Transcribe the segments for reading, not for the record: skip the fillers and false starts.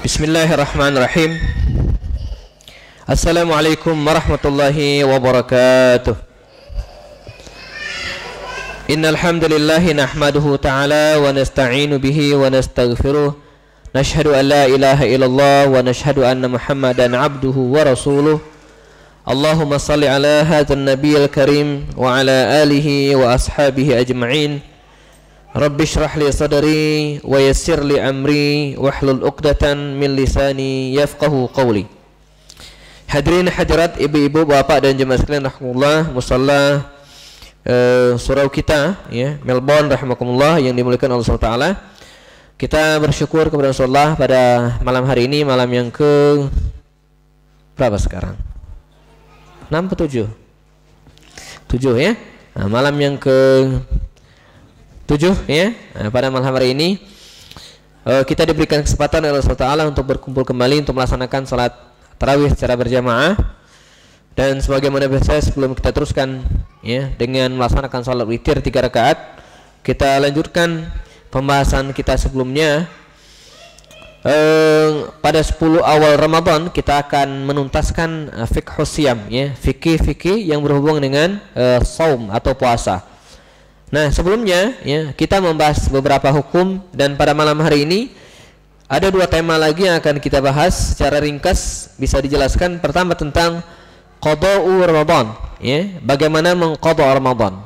Bismillahirrahmanirrahim. Assalamualaikum warahmatullahi wabarakatuh. Innal hamdalillah nahmaduhu ta'ala wa nasta'inu bihi wa nastaghfiruh. Nashhadu an la ilaha illallah wa nashhadu anna Muhammadan abduhu wa rasuluh. Allahumma salli ala hadzal nabiyil karim wa ala alihi wa ashabihi ajma'in. Rabbi shrah li sadri wa yassir li amri wahlul 'uqdatan min lisani yafqahu qawli. Hadirin hadirat ibu-ibu, bapak dan jemaah sekalian rahimakumullah, musalla surau kita ya, Melbourne rahimakumullah yang dimuliakan Allah Subhanahu wa taala. Kita bersyukur kepada Allah pada malam hari ini, malam yang ke berapa sekarang? 6 atau 7? 7 ya. Nah, malam yang ke 7 ya. Nah, pada malam hari ini kita diberikan kesempatan oleh Allah SWT untuk berkumpul kembali untuk melaksanakan salat tarawih secara berjamaah. Dan sebagaimana biasa, sebelum kita teruskan ya dengan melaksanakan salat witir 3 rakaat, kita lanjutkan pembahasan kita sebelumnya. Pada 10 awal Ramadan kita akan menuntaskan fiqhus siyam ya, fikih-fikih yang berhubungan dengan saum atau puasa. Nah, sebelumnya ya, kita membahas beberapa hukum, dan pada malam hari ini ada 2 tema lagi yang akan kita bahas secara ringkas. Bisa dijelaskan pertama tentang qada'u Ramadan ya, bagaimana mengqada' Ramadan.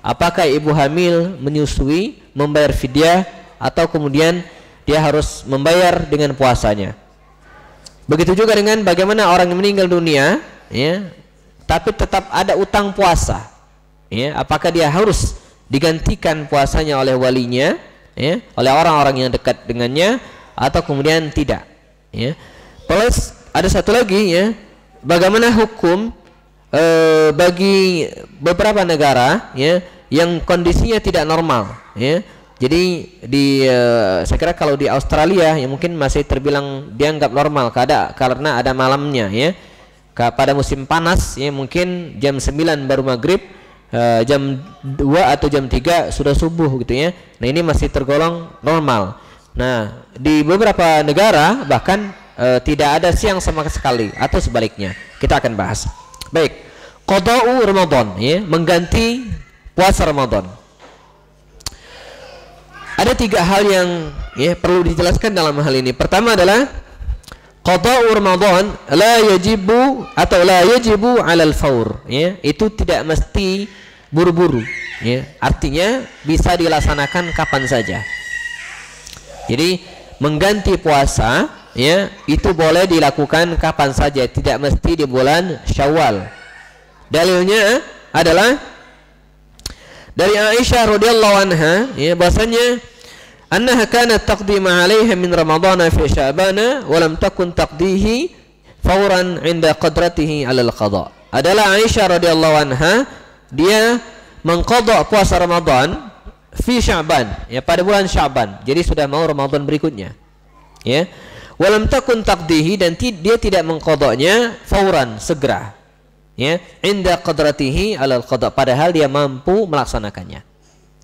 Apakah ibu hamil menyusui membayar fidyah atau kemudian dia harus membayar dengan puasanya. Begitu juga dengan bagaimana orang yang meninggal dunia ya, tapi tetap ada utang puasa ya, apakah dia harus digantikan puasanya oleh walinya ya, oleh orang-orang yang dekat dengannya, atau kemudian tidak ya. Plus ada satu lagi ya, bagaimana hukum bagi beberapa negara ya yang kondisinya tidak normal ya. Jadi saya kira kalau di Australia ya mungkin masih terbilang dianggap normal karena ada malamnya ya. Pada musim panas ya mungkin jam 9 baru maghrib, jam 2 atau jam 3 sudah subuh gitu ya. Nah, ini masih tergolong normal. Nah, di beberapa negara bahkan tidak ada siang sama sekali atau sebaliknya. Kita akan bahas. Baik, qada'u Ramadan ya, mengganti puasa Ramadan. Ada 3 hal yang ya perlu dijelaskan dalam hal ini. Pertama adalah qada'u Ramadan la yajibu atau la yajibu 'alal faur ya, itu tidak mesti buru-buru ya. Artinya bisa dilaksanakan kapan saja. Jadi mengganti puasa ya itu boleh dilakukan kapan saja, tidak mesti di bulan Syawal. Dalilnya adalah dari Aisyah radhiyallahu anha ya, bahasanya annaha kanat taqdi ma 'alaiha min ramadhana fi sya'bana wa lam takun taqdihi fawran 'inda qadratihi 'ala al-qada'. Adalah Aisyah radhiyallahu anha, dia mengqada puasa Ramadan fi Sya'ban ya, pada bulan Sya'ban. Jadi sudah mau Ramadan berikutnya. Ya. Wa lam takun taqdihi, dan dia tidak mengqadanya fawran, segera. Ya, inda qadratihi 'ala al-qada', padahal dia mampu melaksanakannya.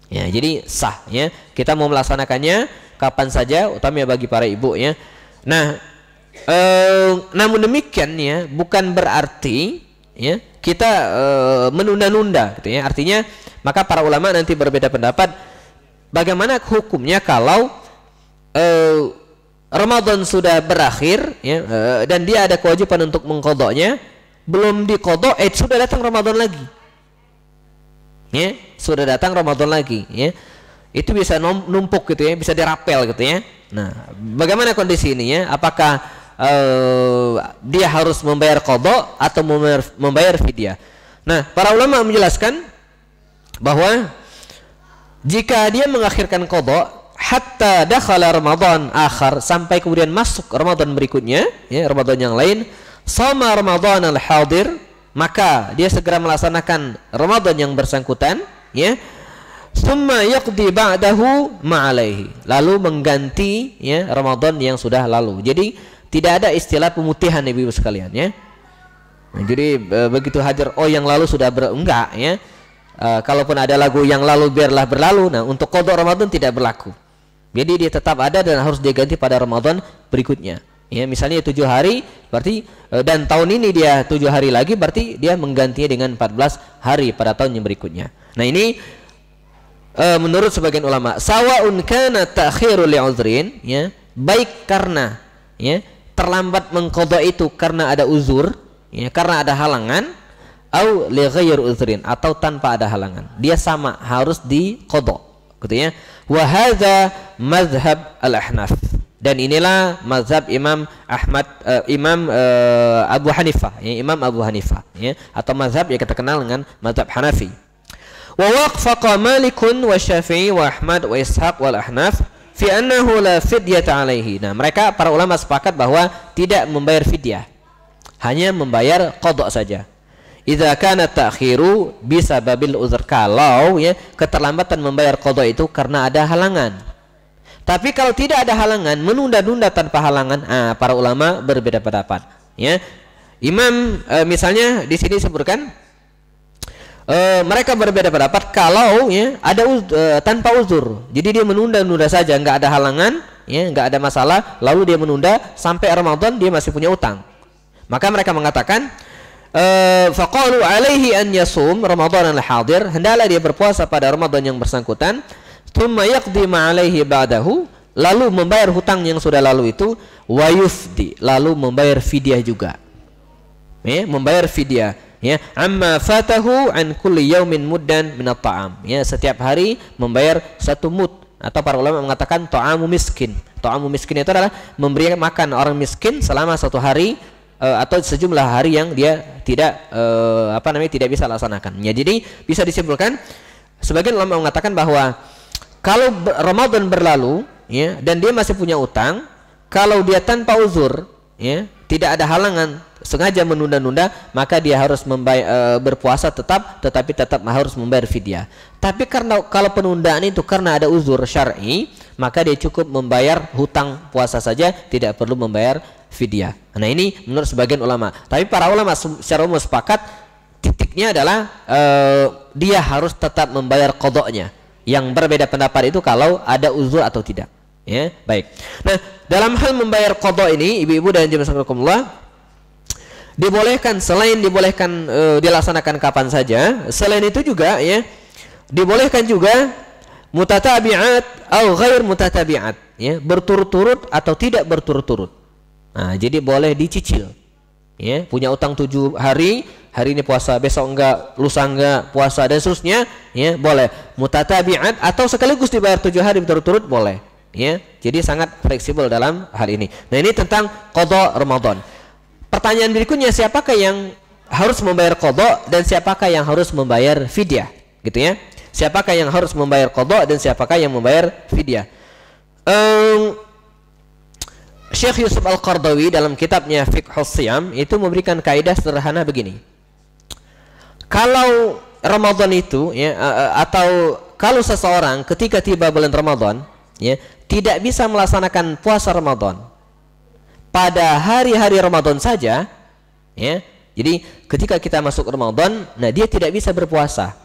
Ya, jadi sah ya. Kita mau melaksanakannya kapan saja, utamanya bagi para ibu ya. Nah, namun demikian ya, bukan berarti ya kita menunda-nunda gitu ya. Artinya maka para ulama nanti berbeda pendapat bagaimana hukumnya kalau Ramadan sudah berakhir ya, dan dia ada kewajiban untuk mengqadanya, belum diqadha sudah datang Ramadan lagi. Ya, sudah datang Ramadan lagi ya. Itu bisa numpuk gitu ya, bisa dirapel gitu ya. Nah, bagaimana kondisi ini ya? Apakah dia harus membayar qadha atau membayar fidyah? Nah, para ulama menjelaskan bahwa jika dia mengakhirkan qadha hatta dakhala Ramadan akhar, sampai kemudian masuk Ramadan berikutnya ya, Ramadan yang lain, sama Ramadan al-hadir, maka dia segera melaksanakan Ramadan yang bersangkutan ya. Summa yaqdi ba'dahu ma'alaihi, lalu mengganti ya Ramadan yang sudah lalu. Jadi tidak ada istilah pemutihan ibu-ibu sekalian ya. Nah, jadi begitu hadir yang lalu sudah enggak ya. Kalaupun ada lagu yang lalu biarlah berlalu. Nah, untuk qadha Ramadan tidak berlaku. Jadi dia tetap ada dan harus diganti pada Ramadan berikutnya. Ya, misalnya 7 hari berarti dan tahun ini dia 7 hari lagi, berarti dia menggantinya dengan 14 hari pada tahun yang berikutnya. Nah, ini menurut sebagian ulama, sawa'un kana ta'khirul li'udhrin, ya, baik karena ya terlambat mengqadha itu karena ada uzur, ya, karena ada halangan, au li ghairi uzrin, atau tanpa ada halangan, dia sama harus diqadha, gitu ya. Wa hadza mazhab al-Ahnaf, dan inilah mazhab Imam Ahmad, Abu Hanifah, ya, Imam Abu Hanifah, ya, atau mazhab yang kita kenal dengan mazhab Hanafi. Wa waqfaqa Malikun wa Syafi'i wa Ahmad wa Ishaq wal Ahnaf fi annahu la fidyata alaihi. Nah, mereka para ulama sepakat bahwa tidak membayar fidyah, hanya membayar qadha saja. Idza kana ta'khiru bisa babil uzur, kalau ya keterlambatan membayar qadha itu karena ada halangan. Tapi kalau tidak ada halangan, menunda-nunda tanpa halangan, para ulama berbeda pendapat, ya. Imam misalnya di sini sebutkan mereka berbeda pendapat kalau ya ada tanpa uzur. Jadi dia menunda-nunda saja, nggak ada halangan, ya, nggak ada masalah, lalu dia menunda sampai Ramadan dia masih punya utang. Maka mereka mengatakan faqalu alaihi an yasum Ramadan al-hadir, hendaklah dia berpuasa pada Ramadan yang bersangkutan, thumma yaqdi ma alaihi ba'dahu, lalu membayar hutang yang sudah lalu itu, wa yufdi, lalu membayar fidyah juga, ya, membayar fidyah, ya, amma fatahu an kulli yaumin muddan min at-ta'am, ya, setiap hari membayar 1 mud, atau para ulama mengatakan ta'amu miskin. Ta'amu miskin itu adalah memberi makan orang miskin selama 1 hari, atau sejumlah hari yang dia tidak tidak bisa laksanakan. Ya, jadi bisa disimpulkan sebagian ulama mengatakan bahwa kalau Ramadan berlalu, ya, dan dia masih punya utang, kalau dia tanpa uzur, ya, tidak ada halangan, sengaja menunda-nunda, maka dia harus berpuasa tetapi tetap harus membayar fidyah. Tapi kalau penundaan itu karena ada uzur syar'i, maka dia cukup membayar hutang puasa saja, tidak perlu membayar fidyah. Nah, ini menurut sebagian ulama. Tapi para ulama secara umum sepakat titiknya adalah dia harus tetap membayar qadha-nya. Yang berbeda pendapat itu kalau ada uzur atau tidak. Ya, baik. Nah, dalam hal membayar qadha ini, ibu-ibu dan jemaah sekalian, dibolehkan, selain dibolehkan dilaksanakan kapan saja, selain itu juga, ya, dibolehkan juga mutatabi'at atau ghair mutatabi'at, ya, berturut-turut atau tidak berturut-turut. Nah, jadi boleh dicicil, ya, punya utang 7 hari, hari ini puasa, besok enggak, lusa enggak puasa, dan seterusnya, ya, boleh mutatabi'at, atau sekaligus dibayar 7 hari berturut-turut, boleh, ya. Jadi sangat fleksibel dalam hal ini. Nah, ini tentang qadha Ramadan. Pertanyaan berikutnya, siapakah yang harus membayar qadha dan siapakah yang harus membayar fidyah, gitu ya. Siapakah yang harus membayar qadha dan siapakah yang membayar fidyah? Syekh Yusuf Al-Qardawi dalam kitabnya Fiqhus Shiyam itu memberikan kaidah sederhana begini. Kalau Ramadan itu, ya, atau kalau seseorang ketika tiba bulan Ramadan, ya, tidak bisa melaksanakan puasa Ramadan pada hari-hari Ramadan saja, ya. Jadi ketika kita masuk Ramadan, nah dia tidak bisa berpuasa,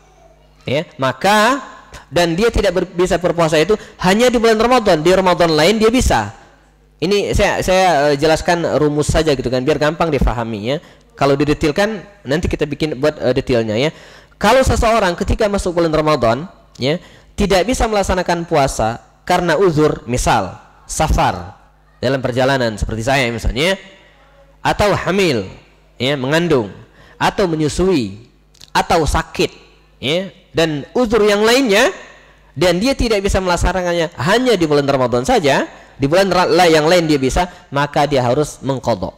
ya. Maka dan dia tidak bisa berpuasa itu hanya di bulan Ramadan, di Ramadan lain dia bisa. Ini saya jelaskan rumus saja gitu kan, biar gampang difahami, ya. Kalau didetailkan nanti kita bikin buat detailnya, ya. Kalau seseorang ketika masuk bulan Ramadan, ya, tidak bisa melaksanakan puasa karena uzur, misal safar, dalam perjalanan seperti saya misalnya, atau hamil, ya, mengandung, atau menyusui, atau sakit, ya, dan uzur yang lainnya, dan dia tidak bisa melaksanakannya hanya di bulan Ramadan saja, di bulan yang lain dia bisa, maka dia harus mengqadha.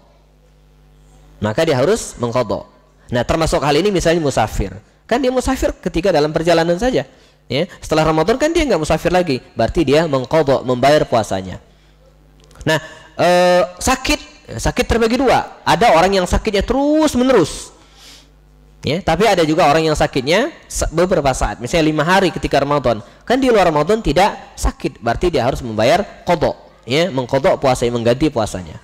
Nah, termasuk hal ini misalnya musafir. Kan dia musafir ketika dalam perjalanan saja, ya. Setelah Ramadan kan dia nggak musafir lagi, berarti dia mengqadha, membayar puasanya. Nah, sakit terbagi 2. Ada orang yang sakitnya terus menerus, ya, tapi ada juga orang yang sakitnya beberapa saat, misalnya 5 hari ketika Ramadan. Kan di luar Ramadan tidak sakit, berarti dia harus membayar qadha, ya, mengqadha puasa, mengganti puasanya.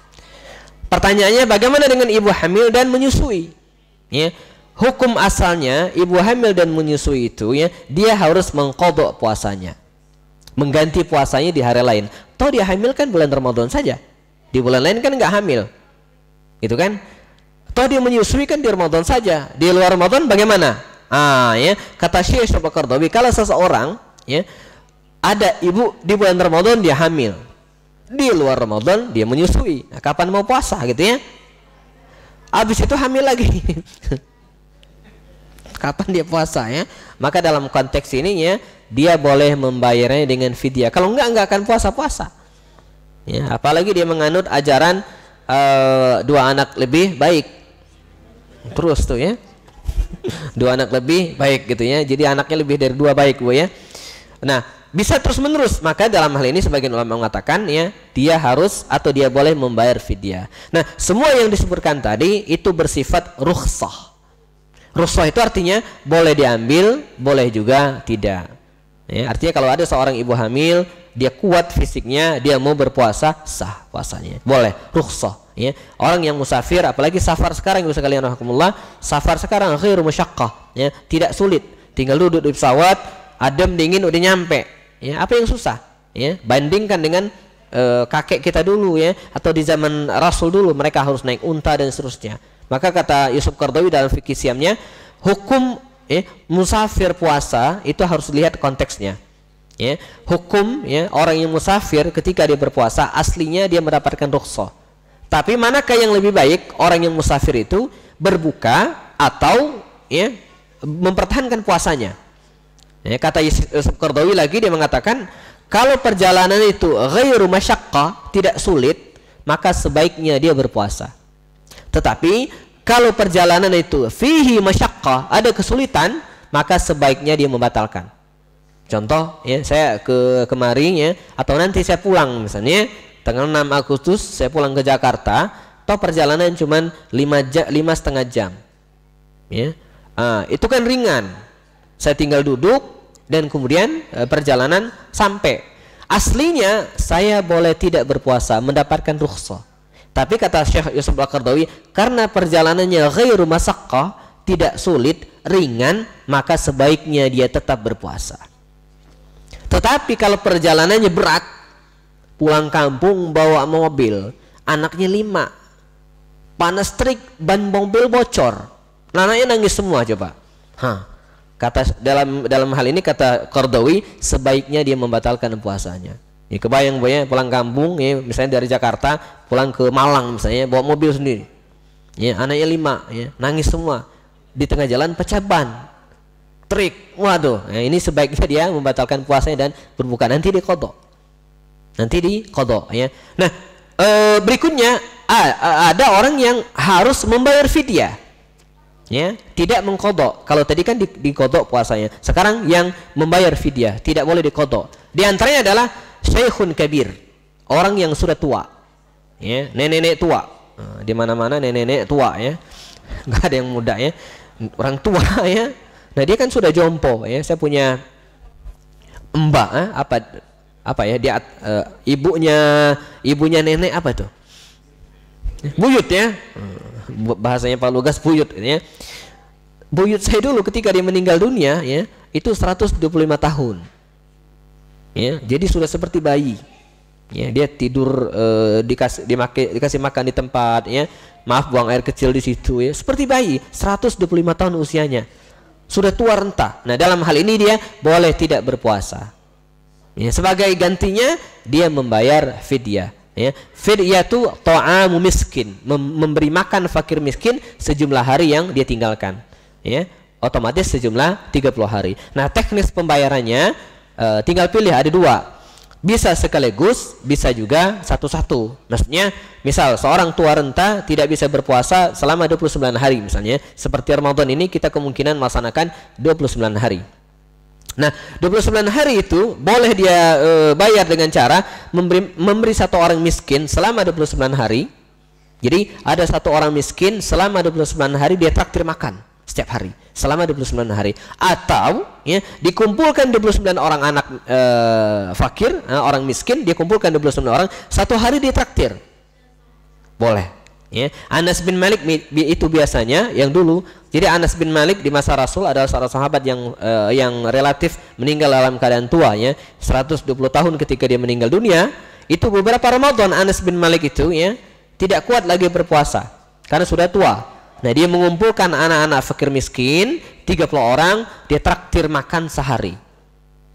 Pertanyaannya, bagaimana dengan ibu hamil dan menyusui? Ya, hukum asalnya ibu hamil dan menyusui itu, ya, dia harus mengqadha puasanya, mengganti puasanya di hari lain. Toh dia hamil kan bulan Ramadan saja, Di bulan lain kan nggak hamil, itu kan? Toh dia menyusui kan di Ramadan saja. Di luar Ramadan bagaimana? Ya, kata Syekh Qardawi, kalau seseorang ya ada ibu di bulan Ramadan dia hamil, di luar Ramadan dia menyusui, nah, kapan mau puasa gitu ya? Habis itu hamil lagi. Kapan dia puasa ya? Maka dalam konteks ini ya dia boleh membayarnya dengan fidyah. Kalau enggak akan puasa. Ya, apalagi dia menganut ajaran 2 anak lebih baik. Terus tuh ya. 2 anak lebih baik gitu ya. Jadi anaknya lebih dari 2 baik Bu ya. Nah, bisa terus menerus. Maka dalam hal ini sebagian ulama mengatakan ya dia harus atau dia boleh membayar fidyah. Nah, semua yang disebutkan tadi itu bersifat rukhsah. Rukhsah itu artinya boleh diambil, boleh juga tidak. Ya, artinya kalau ada seorang ibu hamil, dia kuat fisiknya, dia mau berpuasa, sah puasanya. Boleh, rukhsah. Ya. Orang yang musafir, apalagi safar sekarang, ibu sekalian rahimakumullah, safar sekarang khairu masyaqqah, ya, tidak sulit. Tinggal duduk di pesawat, adem dingin udah nyampe. Ya, apa yang susah? Ya, bandingkan dengan kakek kita dulu ya, atau di zaman Rasul dulu mereka harus naik unta dan seterusnya. Maka kata Yusuf Qardawi dalam fikih Siamnya, hukum musafir puasa itu harus lihat konteksnya. Ya, hukum ya orang yang musafir ketika dia berpuasa aslinya dia mendapatkan rukhsah. Tapi manakah yang lebih baik, orang yang musafir itu berbuka atau ya mempertahankan puasanya? Ya, kata Yusuf Qardawi lagi dia mengatakan kalau perjalanan itu ghairu masyaqqah, tidak sulit, maka sebaiknya dia berpuasa. Tetapi kalau perjalanan itu fihi masyaqqah, ada kesulitan, maka sebaiknya dia membatalkan. Contoh ya, saya kemarin ya, atau nanti saya pulang misalnya tanggal 6 Agustus saya pulang ke Jakarta, toh perjalanan cuma 5,5 jam. Ya. Itu kan ringan. Saya tinggal duduk dan kemudian perjalanan sampai. Aslinya saya boleh tidak berpuasa, mendapatkan rukhsah. Tapi kata Syekh Yusuf Al-Qardawi, karena perjalanannya ghairu masyaqqah, tidak sulit, ringan, maka sebaiknya dia tetap berpuasa. Tetapi kalau perjalanannya berat, pulang kampung bawa mobil, anaknya 5, panas terik, ban mobil bocor, anaknya nangis semua coba. Kata dalam hal ini kata Qardawi, sebaiknya dia membatalkan puasanya. Ya, kebayang ya, pulang kampung ya, misalnya dari Jakarta pulang ke Malang misalnya bawa mobil sendiri. Ya, anaknya 5 ya, nangis semua. Di tengah jalan pecah ban. Terik. Waduh, ya, ini sebaiknya dia membatalkan puasanya dan berbuka, nanti diqadha. Ya. Nah, berikutnya ada orang yang harus membayar fidyah. Ya, tidak mengqadha. Kalau tadi kan diqadha puasanya. Sekarang yang membayar fidyah, tidak boleh diqadha. Di antaranya adalah syekhun kabir, orang yang sudah tua, ya, nenek-nenek tua. Di mana-mana nenek-nenek tua ya, nggak ada yang muda ya, orang tua ya. Nah dia kan sudah jompo ya. Saya punya mbak apa ya dia ibunya nenek apa tuh? Buyut ya, bahasanya Pak Lugas buyut ya. Buyut saya dulu ketika dia meninggal dunia ya, itu 125 tahun. Ya, jadi sudah seperti bayi. Ya, dia tidur dikasih makan di tempat ya. Maaf, buang air kecil di situ ya. Seperti bayi, 125 tahun usianya. Sudah tua renta. Nah, dalam hal ini dia boleh tidak berpuasa. Ya, sebagai gantinya dia membayar fidyah. Ya, fidyah itu ta'amu miskin, memberi makan fakir miskin sejumlah hari yang dia tinggalkan. Ya, otomatis sejumlah 30 hari. Nah, teknis pembayarannya tinggal pilih, ada 2, bisa sekaligus, bisa juga satu-satu. Maksudnya misal seorang tua renta tidak bisa berpuasa selama 29 hari misalnya, seperti Ramadan ini kita kemungkinan melaksanakan 29 hari. Nah 29 hari itu boleh dia bayar dengan cara memberi satu orang miskin selama 29 hari. Jadi ada satu orang miskin selama 29 hari dia traktir makan setiap hari selama 29 hari, atau ya dikumpulkan 29 orang anak fakir, orang miskin, dia kumpulkan 29 orang, satu hari dia traktir. Boleh. Ya, Anas bin Malik itu biasanya yang dulu. Jadi Anas bin Malik di masa Rasul adalah seorang sahabat yang relatif meninggal dalam keadaan tua ya, 120 tahun ketika dia meninggal dunia. itu beberapa Ramadan Anas bin Malik itu ya tidak kuat lagi berpuasa karena sudah tua. Nah, dia mengumpulkan anak-anak fakir miskin 30 orang, dia traktir makan sehari.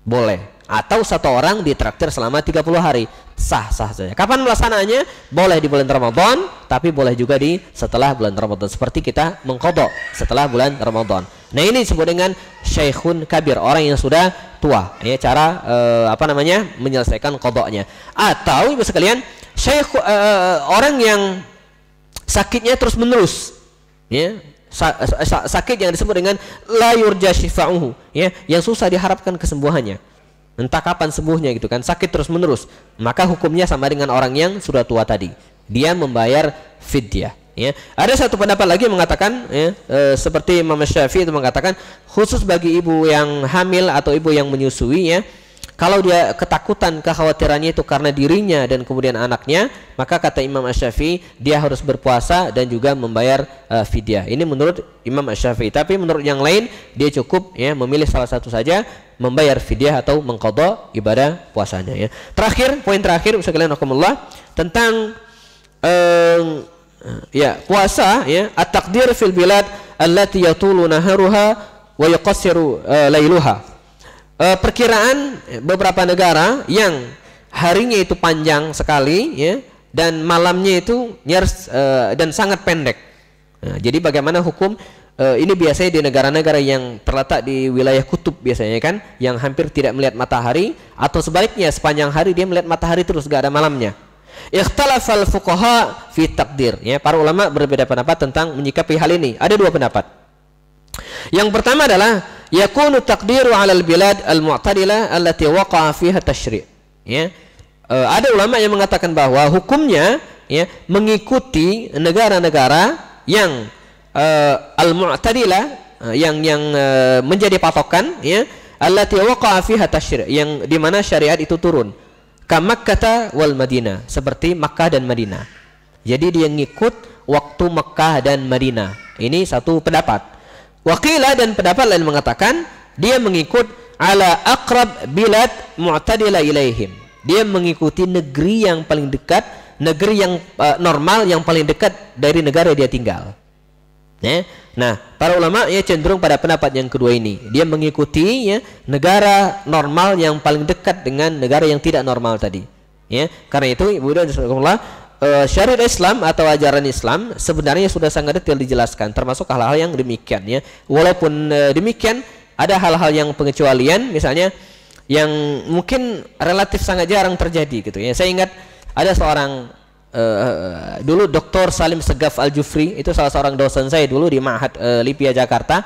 Boleh. Atau satu orang ditraktir selama 30 hari, sah-sah saja. Kapan melaksanakannya? Boleh di bulan Ramadan, tapi boleh juga di setelah bulan Ramadan, seperti kita mengqadha setelah bulan Ramadan. Nah, ini disebut dengan syaikhun kabir, orang yang sudah tua ya, cara menyelesaikan qadanya. Atau ibu sekalian, orang yang sakitnya terus menerus ya, sakit yang disebut dengan la yurja syifa'uhu ya, yang susah diharapkan kesembuhannya, entah kapan sembuhnya gitu kan, sakit terus menerus, maka hukumnya sama dengan orang yang sudah tua tadi, dia membayar fidyah ya. Ada satu pendapat lagi mengatakan ya, seperti Imam Syafi'i itu mengatakan khusus bagi ibu yang hamil atau ibu yang menyusui ya, kalau dia ketakutan, kekhawatirannya itu karena dirinya dan kemudian anaknya, maka kata Imam Syafi'i dia harus berpuasa dan juga membayar fidyah. Ini menurut Imam Syafi'i. Tapi menurut yang lain dia cukup ya memilih salah satu saja, membayar fidyah atau mengqadha ibadah puasanya ya. Terakhir, poin terakhir sekalian rahimakumullah, tentang puasa ya, at-taqdir fil bilad allati yatulu naharuha wa yuqassiru lailuha. Perkiraan beberapa negara yang harinya itu panjang sekali ya, dan malamnya itu nyaris dan sangat pendek. Nah, jadi bagaimana hukum ini biasanya di negara-negara yang terletak di wilayah kutub biasanya kan, yang hampir tidak melihat matahari, atau sebaliknya sepanjang hari dia melihat matahari terus gak ada malamnya. Ikhtalafal fuqaha fi taqdir ya, para ulama berbeda pendapat tentang menyikapi hal ini. Ada dua pendapat. Yang pertama adalah yakunu taqdiru 'alal bilad al-mu'tadilah allati waqa'a fiha tasyri'. Ya. Ada ulama yang mengatakan bahwa hukumnya ya mengikuti negara-negara yang al-mu'tadilah yang menjadi patokan ya, allati waqa'a fiha tasyri', yang di mana syariat itu turun. Ka Makkah wal Madinah, seperti Makkah dan Madinah. Jadi dia ngikut waktu Makkah dan Madinah. Ini satu pendapat. Waqilah, dan pendapat lain mengatakan dia mengikut ala aqrab bilad mu'tadila ilaihim. Dia mengikuti negeri yang paling dekat, negeri yang normal yang paling dekat dari negara dia tinggal. Ya. Nah, para ulama ya cenderung pada pendapat yang kedua ini. Dia mengikuti ya negara normal yang paling dekat dengan negara yang tidak normal tadi. Ya, karena itu Ibu dan Saudara, syariat Islam atau ajaran Islam sebenarnya sudah sangat detail dijelaskan, termasuk hal-hal yang demikian ya. Walaupun demikian ada hal-hal yang pengecualian, misalnya yang mungkin relatif sangat jarang terjadi gitu ya. Saya ingat ada seorang dulu Dr. Salim Segaf Al-Jufri, itu salah seorang dosen saya dulu di Ma'had Lipia Jakarta.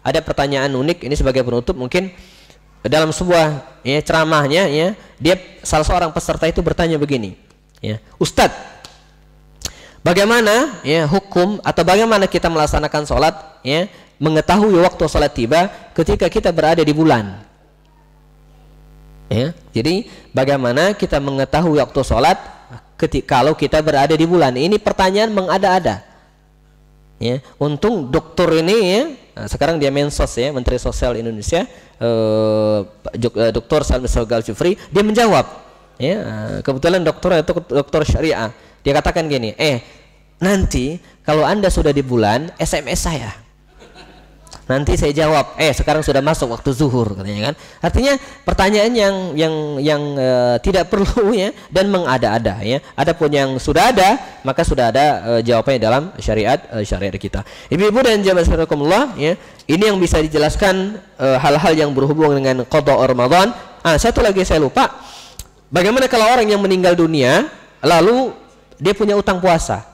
Ada pertanyaan unik ini sebagai penutup, mungkin dalam sebuah ya, ceramahnya ya, dia salah seorang peserta itu bertanya begini. Ya, Ustadz, bagaimana ya hukum atau bagaimana kita melaksanakan sholat ya, mengetahui waktu sholat tiba ketika kita berada di bulan ya. Jadi bagaimana kita mengetahui waktu sholat kalau kita berada di bulan? Ini pertanyaan mengada-ada ya. Untung dokter ini ya, sekarang dia Mensos ya, Menteri Sosial Indonesia, Dr. Salim Segaf Al-Jufri, dia menjawab. Ya, kebetulan dokter syariah. Dia katakan gini, nanti kalau Anda sudah di bulan, SMS saya. Nanti saya jawab, sekarang sudah masuk waktu zuhur katanya kan. Artinya pertanyaan yang tidak perlu ya, dan mengada-ada ya. Adapun yang sudah ada, maka sudah ada jawabannya dalam syariat kita. Ibu-ibu dan jamaah sekalian ya, ini yang bisa dijelaskan hal-hal yang berhubungan dengan qadha Ramadan. Satu lagi saya lupa. Bagaimana kalau orang yang meninggal dunia lalu dia punya utang puasa?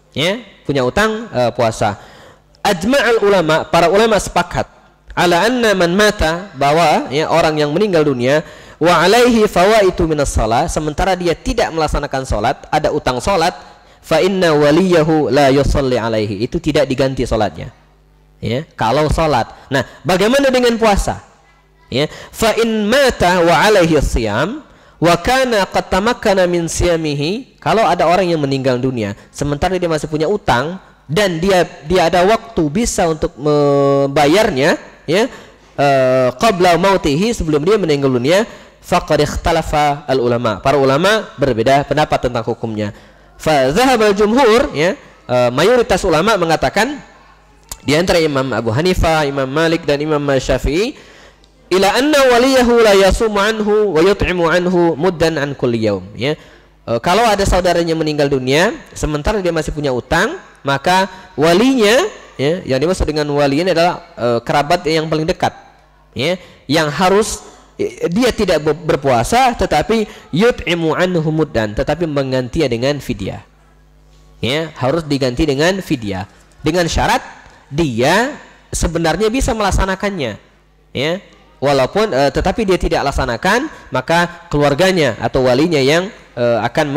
Ya, punya utang puasa. Ajma'al ulama, para ulama sepakat ala anna man mata, bahwa ya orang yang meninggal dunia wa alaihi fawaitu minas shalah, sementara dia tidak melaksanakan salat, ada utang salat, fa inna waliyahu la yusalli alaihi, itu tidak diganti salatnya. Ya, kalau salat. Nah, bagaimana dengan puasa? Ya, fa in mata wa alaihi shiyam wa kana qad tamakkana min siyamihi, kalau ada orang yang meninggal dunia sementara dia masih punya utang dan dia ada waktu bisa untuk membayarnya ya, qabla mautihi, sebelum dia meninggal dunia, faqad ikhtalafa al ulama. Para ulama berbeda pendapat tentang hukumnya. Fa dzahaba al jumhur, ya, mayoritas ulama mengatakan di antara Imam Abu Hanifah, Imam Malik dan Imam Syafi'i, ila anna waliyahu la yasumu anhu wa yut'imu anhu muddan an kulli yaum, ya. Kalau ada saudaranya meninggal dunia sementara dia masih punya utang, maka walinya, ya, yang dimaksud dengan walinya adalah kerabat yang paling dekat, ya, yang harus dia tidak berpuasa tetapi yut'imu anhu muddan, tetapi menggantinya dengan fidyah, ya, harus diganti dengan fidyah dengan syarat dia sebenarnya bisa melaksanakannya, ya, walaupun tetapi dia tidak laksanakan, maka keluarganya atau walinya yang akan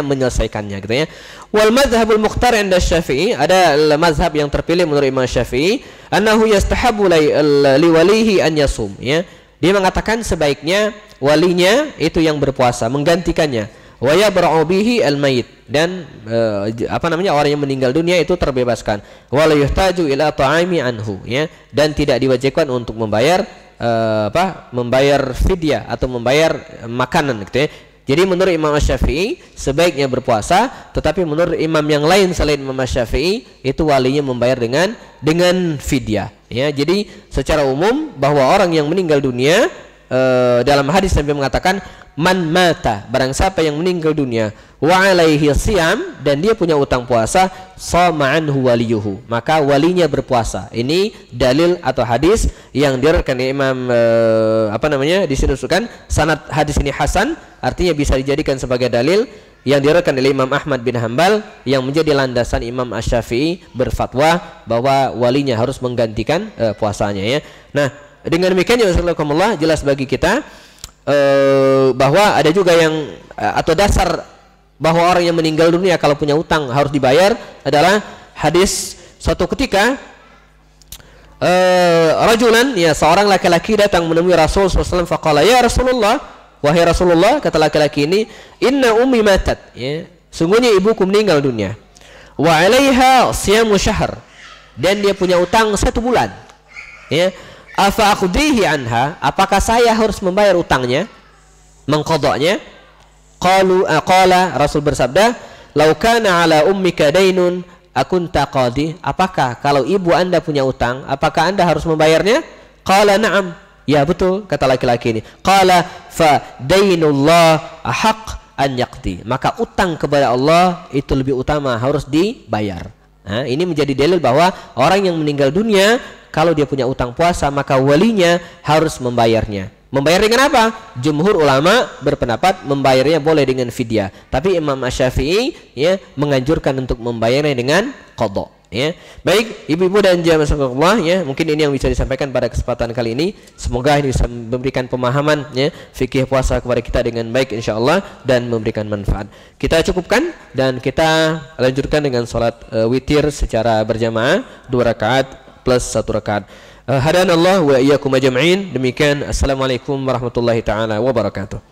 menyelesaikannya, gitu ya. Wal madzhabul mukhtar 'inda Syafi'i, ada mazhab yang terpilih menurut Imam Syafi'i, annahu yastahabu li walihi an yasum, ya. Dia mengatakan sebaiknya walinya itu yang berpuasa menggantikannya. Wa yabra'u bihi al-mayit, dan orang yang meninggal dunia itu terbebaskan. Wa la yuhtaju ila ta'ami anhu, ya, dan tidak diwajibkan untuk membayar membayar fidyah atau membayar makanan, gitu ya. Jadi menurut Imam Syafi'i sebaiknya berpuasa, tetapi menurut imam yang lain selain Imam Syafi'i itu walinya membayar dengan fidyah, ya. Jadi secara umum bahwa orang yang meninggal dunia, dalam hadis Nabi mengatakan man mata, barang siapa yang meninggal dunia, wa alaihi siyam, dan dia punya utang puasa, shama anhu waliyuhu, maka walinya berpuasa. Ini dalil atau hadis yang diriwayatkan Imam di sini disebutkan sanad hadis ini hasan, artinya bisa dijadikan sebagai dalil yang diriwayatkan oleh Imam Ahmad bin Hanbal yang menjadi landasan Imam Asy-Syafi'i berfatwa bahwa walinya harus menggantikan puasanya, ya. Nah, dengan demikian ya Rasulullah, jelas bagi kita bahwa ada juga yang atau dasar bahwa orang yang meninggal dunia kalau punya utang harus dibayar adalah hadis suatu ketika rajulan, ya, seorang laki-laki datang menemui Rasul SAW, faqala ya Rasulullah, wahai Rasulullah, kata laki-laki ini, inna ummi matat, ya, sungguhnya ibuku meninggal dunia, wa alaiha siyamu syahr, dan dia punya utang 1 bulan, ya. Afa aqdihi anha, apakah saya harus membayar utangnya, mengqadanya? Qala, Rasul bersabda, lau kana ala ummika dainun akunta qadi, apakah kalau ibu Anda punya utang, apakah Anda harus membayarnya? Qala na'am, ya betul, kata laki-laki ini. Qala fa dainullah ahaq an yaqdi, maka utang kepada Allah itu lebih utama, harus dibayar. Nah, ini menjadi dalil bahwa orang yang meninggal dunia kalau dia punya utang puasa, maka walinya harus membayarnya. Membayar dengan apa? Jumhur ulama berpendapat membayarnya boleh dengan fidyah, tapi Imam Asy-Syafi'i, ya, menganjurkan untuk membayarnya dengan qadha, ya. Baik, ibu-ibu dan jamaah sekalian, ya, mungkin ini yang bisa disampaikan pada kesempatan kali ini. Semoga ini bisa memberikan pemahaman, ya, fikih puasa kepada kita dengan baik insyaallah, dan memberikan manfaat. Kita cukupkan dan kita lanjutkan dengan salat witir secara berjamaah 2 rakaat plus 1 rakaat. Hadanallahu wa iyyakum ajma'in. Demikian, assalamualaikum warahmatullahi taala wabarakatuh.